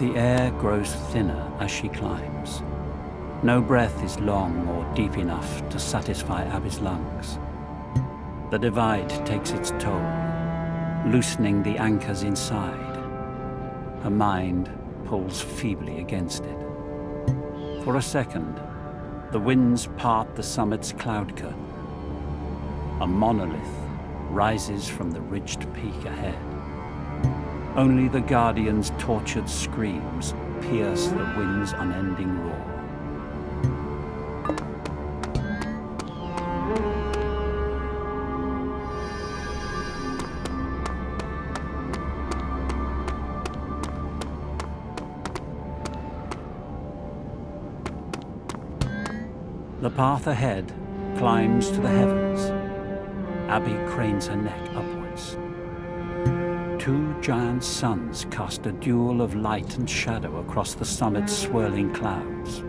The air grows thinner as she climbs. No breath is long or deep enough to satisfy Abby's lungs. The divide takes its toll, loosening the anchors inside. Her mind pulls feebly against it. For a second, the winds part the summit's cloud curtain. A monolith rises from the ridged peak ahead. Only the Guardian's tortured screams pierce the wind's unending roar. The path ahead climbs to the heavens. Abby cranes her neck upwards. Two giant suns cast a duel of light and shadow across the summit's swirling clouds.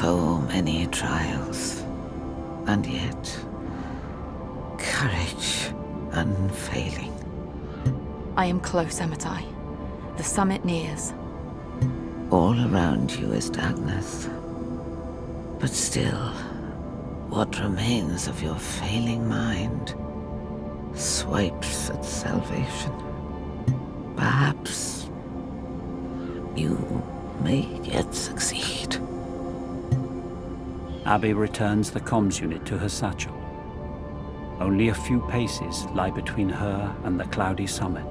So many trials, and yet courage unfailing. I am close, Amitai. The summit nears. All around you is darkness. But still, what remains of your failing mind swipes at salvation. Perhaps you may yet succeed. Abby returns the comms unit to her satchel. Only a few paces lie between her and the cloudy summit.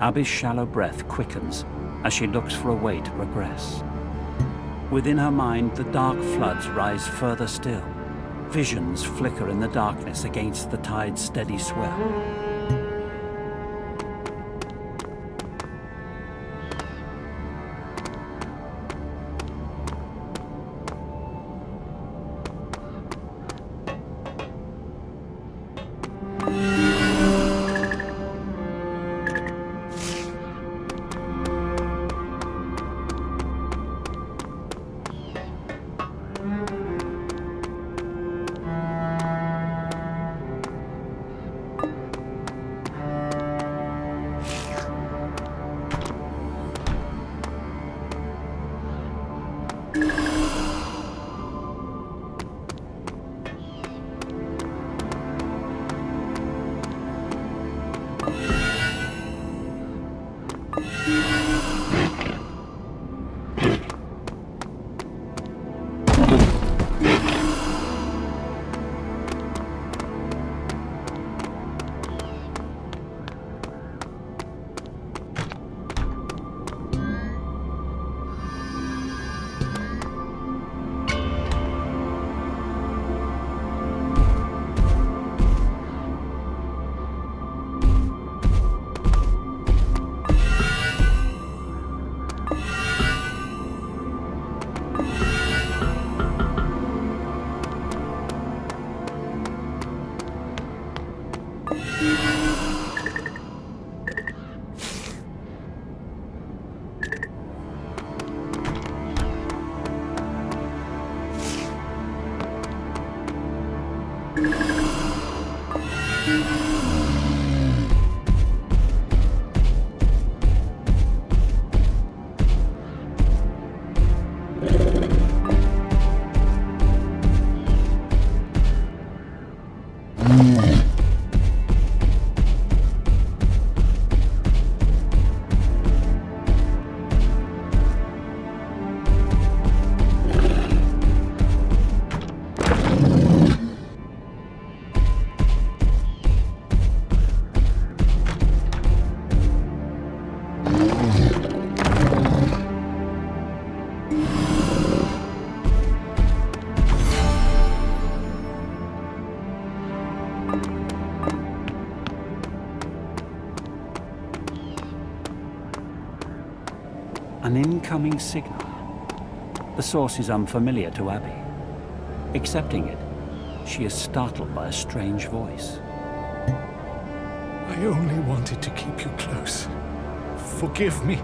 Abby's shallow breath quickens as she looks for a way to progress. Within her mind, the dark floods rise further still. Visions flicker in the darkness against the tide's steady swell. An incoming signal. The source is unfamiliar to Abby. Accepting it, she is startled by a strange voice. I only wanted to keep you close. Forgive me.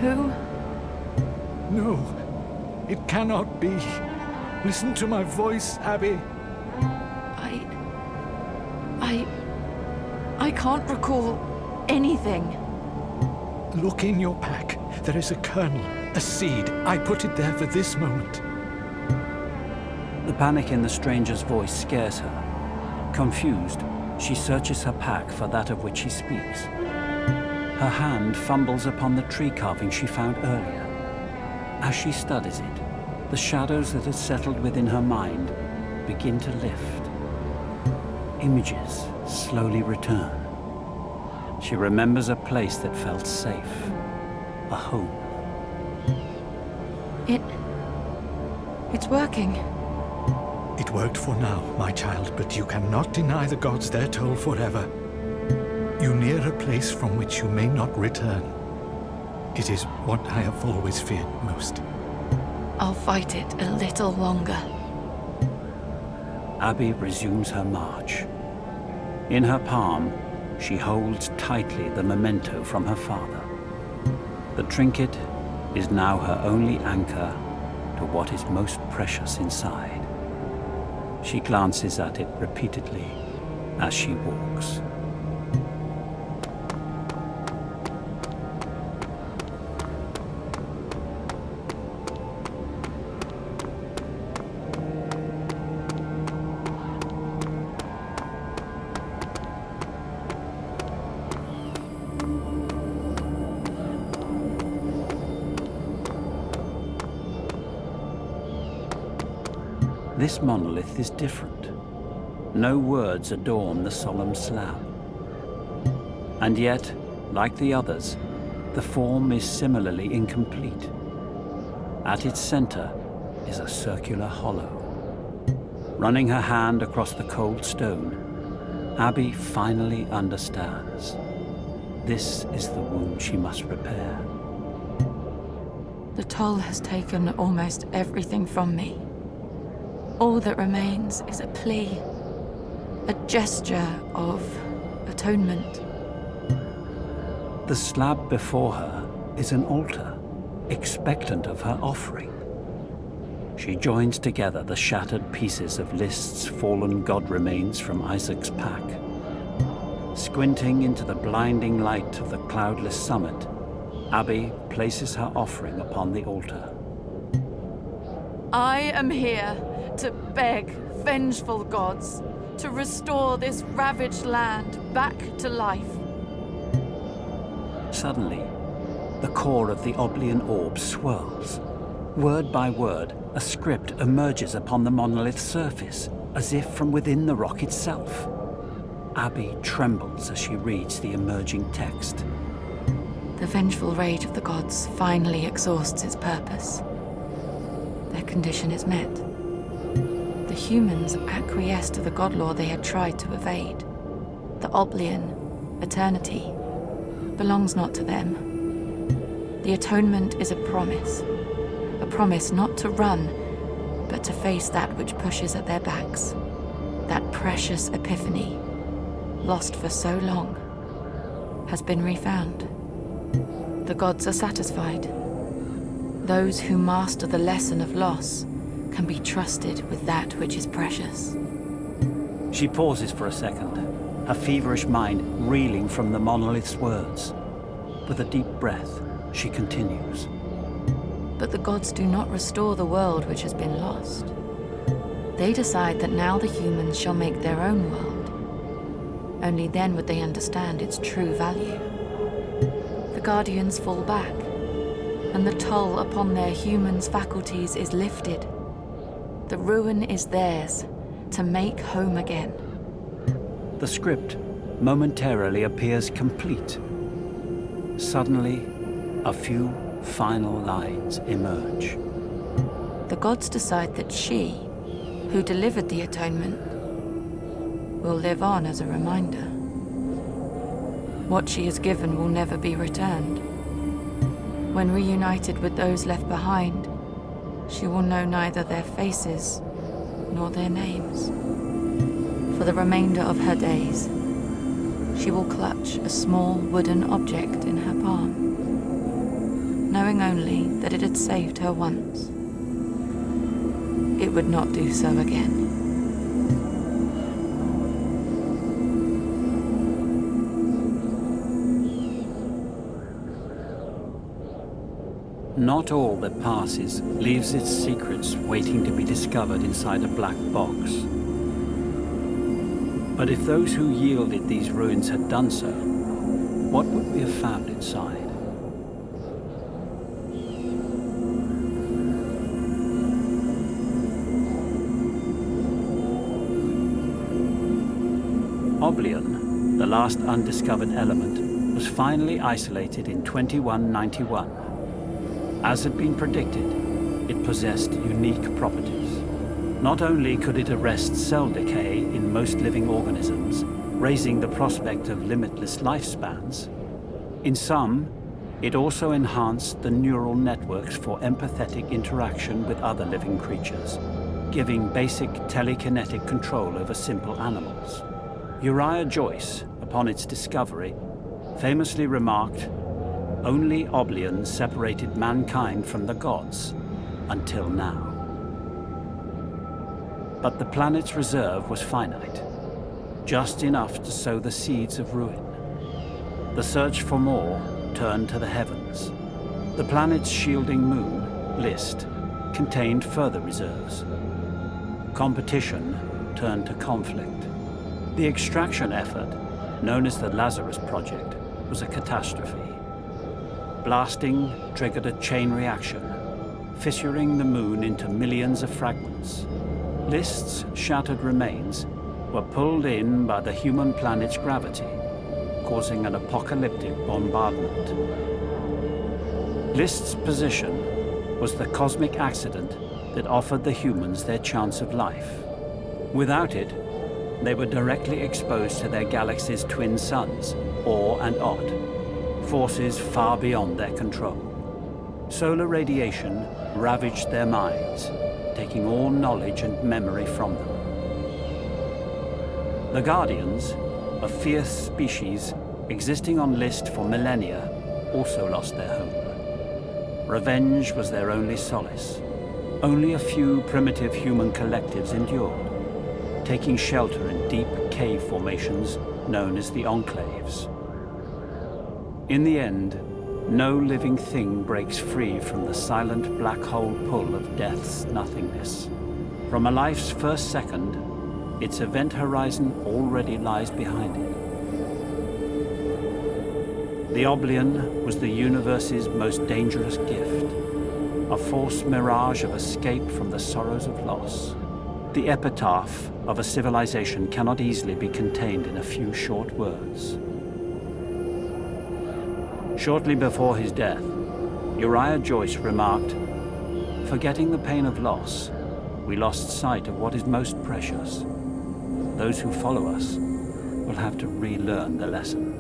Who? No, it cannot be. Listen to my voice, Abby. I can't recall anything. Look in your pack. There is a kernel, a seed. I put it there for this moment. The panic in the stranger's voice scares her. Confused, she searches her pack for that of which he speaks. Her hand fumbles upon the tree carving she found earlier. As she studies it, the shadows that had settled within her mind begin to lift. Images slowly return. She remembers a place that felt safe, a home. It's working. It worked for now, my child, but you cannot deny the gods their toll forever. You near a place from which you may not return. It is what I have always feared most. I'll fight it a little longer. Abby resumes her march. In her palm, she holds tightly the memento from her father. The trinket is now her only anchor to what is most precious inside. She glances at it repeatedly as she walks. This monolith is different. No words adorn the solemn slab. And yet, like the others, the form is similarly incomplete. At its center is a circular hollow. Running her hand across the cold stone, Abby finally understands. This is the wound she must repair. The toll has taken almost everything from me. All that remains is a plea, a gesture of atonement. The slab before her is an altar, expectant of her offering. She joins together the shattered pieces of List's fallen god remains from Isaac's pack. Squinting into the blinding light of the cloudless summit, Abby places her offering upon the altar. I am here to beg vengeful gods to restore this ravaged land back to life. Suddenly, the core of the Oblian orb swirls. Word by word, a script emerges upon the monolith's surface, as if from within the rock itself. Abby trembles as she reads the emerging text. The vengeful rage of the gods finally exhausts its purpose. Their condition is met. The humans acquiesce to the god law they had tried to evade. The Oblian, eternity, belongs not to them. The atonement is a promise not to run, but to face that which pushes at their backs. That precious epiphany, lost for so long, has been refound. The gods are satisfied. Those who master the lesson of loss can be trusted with that which is precious. She pauses for a second, her feverish mind reeling from the monolith's words. With a deep breath, she continues. But the gods do not restore the world which has been lost. They decide that now the humans shall make their own world. Only then would they understand its true value. The Guardians fall back, and the toll upon their humans' faculties is lifted. The ruin is theirs to make home again. The script momentarily appears complete. Suddenly, a few final lines emerge. The gods decide that she, who delivered the atonement, will live on as a reminder. What she has given will never be returned. When reunited with those left behind, she will know neither their faces nor their names. For the remainder of her days, she will clutch a small wooden object in her palm, knowing only that it had saved her once. It would not do so again. Not all that passes leaves its secrets waiting to be discovered inside a black box. But if those who yielded these ruins had done so, what would we have found inside? Oblion, the last undiscovered element, was finally isolated in 2191. As had been predicted, it possessed unique properties. Not only could it arrest cell decay in most living organisms, raising the prospect of limitless lifespans, in some, it also enhanced the neural networks for empathetic interaction with other living creatures, giving basic telekinetic control over simple animals. Uriah Joyce, upon its discovery, famously remarked, "Only Oblion separated mankind from the gods, until now." But the planet's reserve was finite, just enough to sow the seeds of ruin. The search for more turned to the heavens. The planet's shielding moon, List, contained further reserves. Competition turned to conflict. The extraction effort, known as the Lazarus Project, was a catastrophe. Blasting triggered a chain reaction, fissuring the moon into millions of fragments. List's shattered remains were pulled in by the human planet's gravity, causing an apocalyptic bombardment. List's position was the cosmic accident that offered the humans their chance of life. Without it, they were directly exposed to their galaxy's twin suns, Or and Odd, forces far beyond their control. Solar radiation ravaged their minds, taking all knowledge and memory from them. The Guardians, a fierce species existing on List for millennia, also lost their home. Revenge was their only solace. Only a few primitive human collectives endured, taking shelter in deep cave formations known as the Enclaves. In the end, no living thing breaks free from the silent black hole pull of death's nothingness. From a life's first second, its event horizon already lies behind it. The Oblion was the universe's most dangerous gift, a false mirage of escape from the sorrows of loss. The epitaph of a civilization cannot easily be contained in a few short words. Shortly before his death, Uriah Joyce remarked, "Forgetting the pain of loss, we lost sight of what is most precious. Those who follow us will have to relearn the lesson."